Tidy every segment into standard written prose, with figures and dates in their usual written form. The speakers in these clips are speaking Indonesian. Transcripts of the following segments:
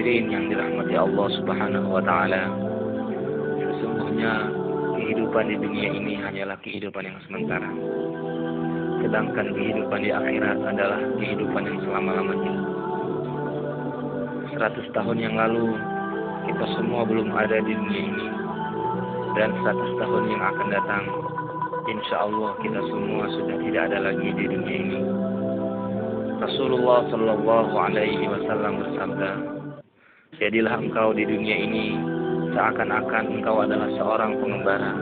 Hadirin yang dirahmati Allah Subhanahu wa taala. Sesungguhnya kehidupan di dunia ini hanyalah kehidupan yang sementara. Sedangkan kehidupan di akhirat adalah kehidupan yang selama-lamanya. 100 tahun yang lalu kita semua belum ada di dunia ini. Dan 100 tahun yang akan datang, insya Allah kita semua sudah tidak ada lagi di dunia ini. Rasulullah Shallallahu Alaihi Wasallam bersabda, jadilah engkau di dunia ini seakan-akan engkau adalah seorang pengembara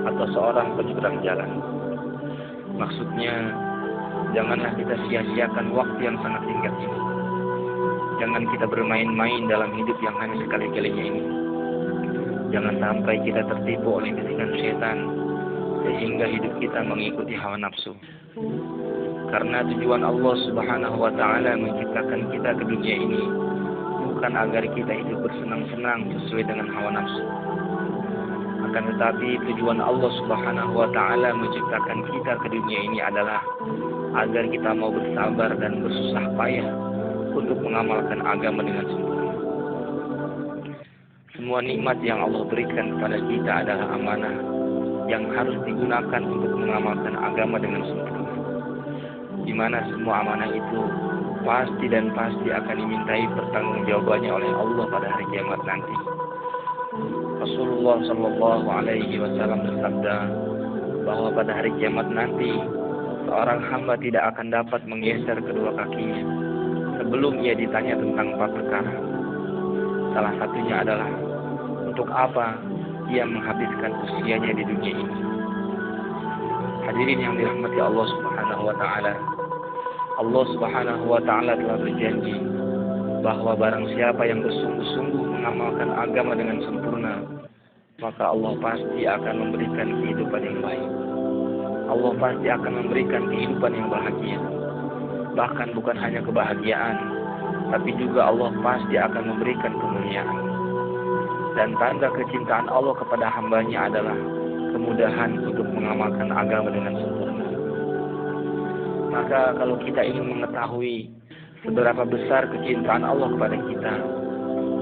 atau seorang penyeberang jalan. Maksudnya, janganlah kita sia-siakan waktu yang sangat singkat ini. Jangan kita bermain-main dalam hidup yang hanya sekali-kalinya ini. Jangan sampai kita tertipu oleh bisikan setan sehingga hidup kita mengikuti hawa nafsu. Karena tujuan Allah Subhanahu wa taala menciptakan kita ke dunia ini bukan agar kita hidup bersenang-senang sesuai dengan hawa nafsu. Akan tetapi tujuan Allah Subhanahu wa taala menciptakan kita ke dunia ini adalah agar kita mau bersabar dan bersusah payah untuk mengamalkan agama dengan sempurna. Semua nikmat yang Allah berikan kepada kita adalah amanah yang harus digunakan untuk mengamalkan agama dengan sempurna. Di mana semua amanah itu pasti akan dimintai pertanggungjawabannya oleh Allah pada hari kiamat nanti. Rasulullah Shallallahu Alaihi Wasallam bersabda bahwa pada hari kiamat nanti seorang hamba tidak akan dapat menggeser kedua kakinya sebelum ia ditanya tentang 4 perkara. Salah satunya adalah untuk apa ia menghabiskan usianya di dunia ini. Hadirin yang dirahmati Allah Subhanahu wa taala. Allah Subhanahu wa taala telah berjanji bahwa barang siapa yang bersungguh-sungguh mengamalkan agama dengan sempurna, maka Allah pasti akan memberikan kehidupan yang baik. Allah pasti akan memberikan kehidupan yang bahagia. Bahkan bukan hanya kebahagiaan, tapi juga Allah pasti akan memberikan kemuliaan. Dan tanda kecintaan Allah kepada hambanya adalah kemudahan untuk mengamalkan agama dengan sempurna. Maka kalau kita ingin mengetahui seberapa besar kecintaan Allah kepada kita,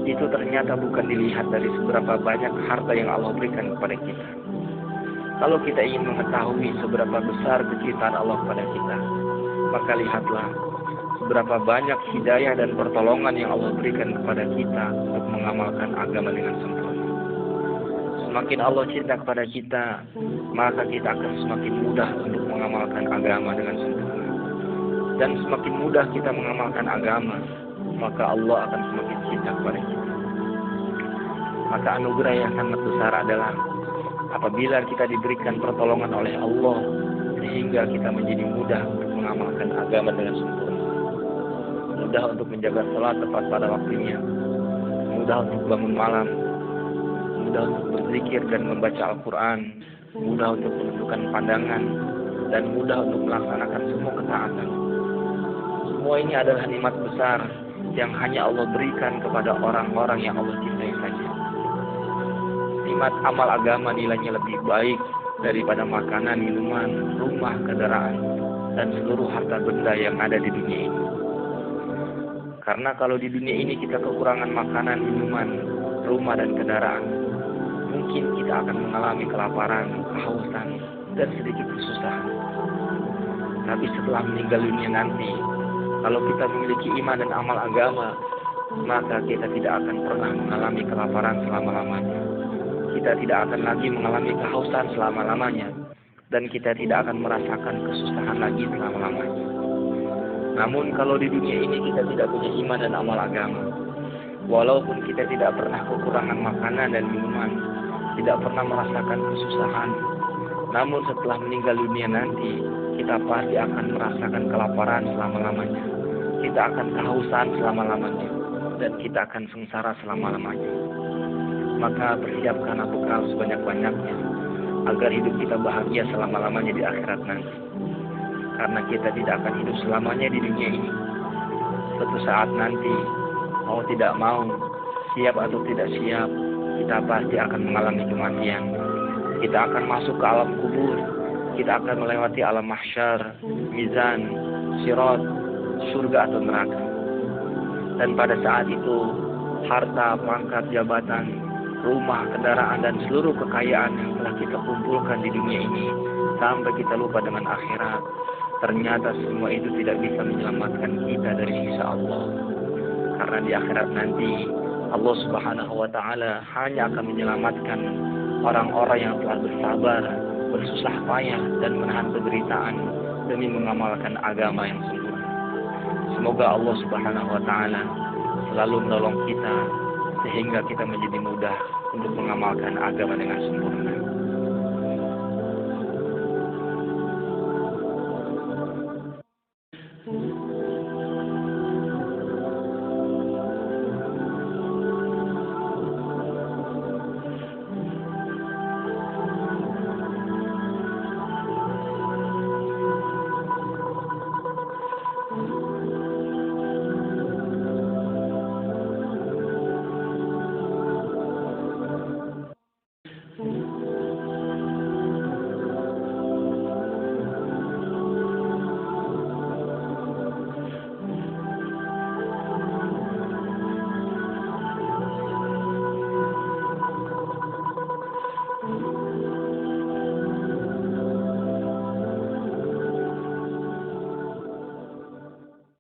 itu ternyata bukan dilihat dari seberapa banyak harta yang Allah berikan kepada kita. Kalau kita ingin mengetahui seberapa besar kecintaan Allah kepada kita, maka lihatlah seberapa banyak hidayah dan pertolongan yang Allah berikan kepada kita untuk mengamalkan agama dengan sempurna. Semakin Allah cinta kepada kita, maka kita akan semakin mudah untuk mengamalkan agama dengan sempurna. Dan semakin mudah kita mengamalkan agama, maka Allah akan semakin cinta kepada kita. Maka anugerah yang sangat besar adalah apabila kita diberikan pertolongan oleh Allah sehingga kita menjadi mudah untuk mengamalkan agama dengan sempurna. Mudah untuk menjaga salat tepat pada waktunya, mudah untuk bangun malam, mudah untuk berzikir dan membaca Al-Quran, mudah untuk menundukkan pandangan, dan mudah untuk melaksanakan semua ketaatan. Semua ini adalah nikmat besar yang hanya Allah berikan kepada orang-orang yang Allah cintai saja. Nikmat amal agama nilainya lebih baik daripada makanan, minuman, rumah, kendaraan, dan seluruh harta benda yang ada di dunia ini. Karena kalau di dunia ini kita kekurangan makanan, minuman, rumah, dan kendaraan, mungkin kita akan mengalami kelaparan, kehausan, dan sedikit kesusahan. Tapi setelah meninggal dunia nanti, kalau kita memiliki iman dan amal agama, maka kita tidak akan pernah mengalami kelaparan selama-lamanya. Kita tidak akan lagi mengalami kehausan selama-lamanya, dan kita tidak akan merasakan kesusahan lagi selama-lamanya. Namun kalau di dunia ini kita tidak punya iman dan amal agama, walaupun kita tidak pernah kekurangan makanan dan minuman, tidak pernah merasakan kesusahan, namun setelah meninggal dunia nanti, kita pasti akan merasakan kelaparan selama-lamanya. Kita akan kehausan selama-lamanya, dan kita akan sengsara selama-lamanya. Maka persiapkanlah bekal sebanyak-banyaknya agar hidup kita bahagia selama-lamanya di akhirat nanti. Karena kita tidak akan hidup selamanya di dunia ini. Suatu saat nanti, mau tidak mau, siap atau tidak siap, kita pasti akan mengalami kematian. Kita akan masuk ke alam kubur. Kita akan melewati alam mahsyar, mizan, sirat, surga atau neraka. Dan pada saat itu, harta, pangkat, jabatan, rumah, kendaraan, dan seluruh kekayaan yang telah kita kumpulkan di dunia ini sampai kita lupa dengan akhirat, ternyata semua itu tidak bisa menyelamatkan kita dari siksa Allah. Karena di akhirat nanti Allah Subhanahu wa taala hanya akan menyelamatkan orang-orang yang telah bersabar, bersusah payah, dan menahan penderitaan demi mengamalkan agama yang sempurna. Semoga Allah Subhanahu wa taala selalu menolong kita sehingga kita menjadi mudah untuk mengamalkan agama dengan sempurna.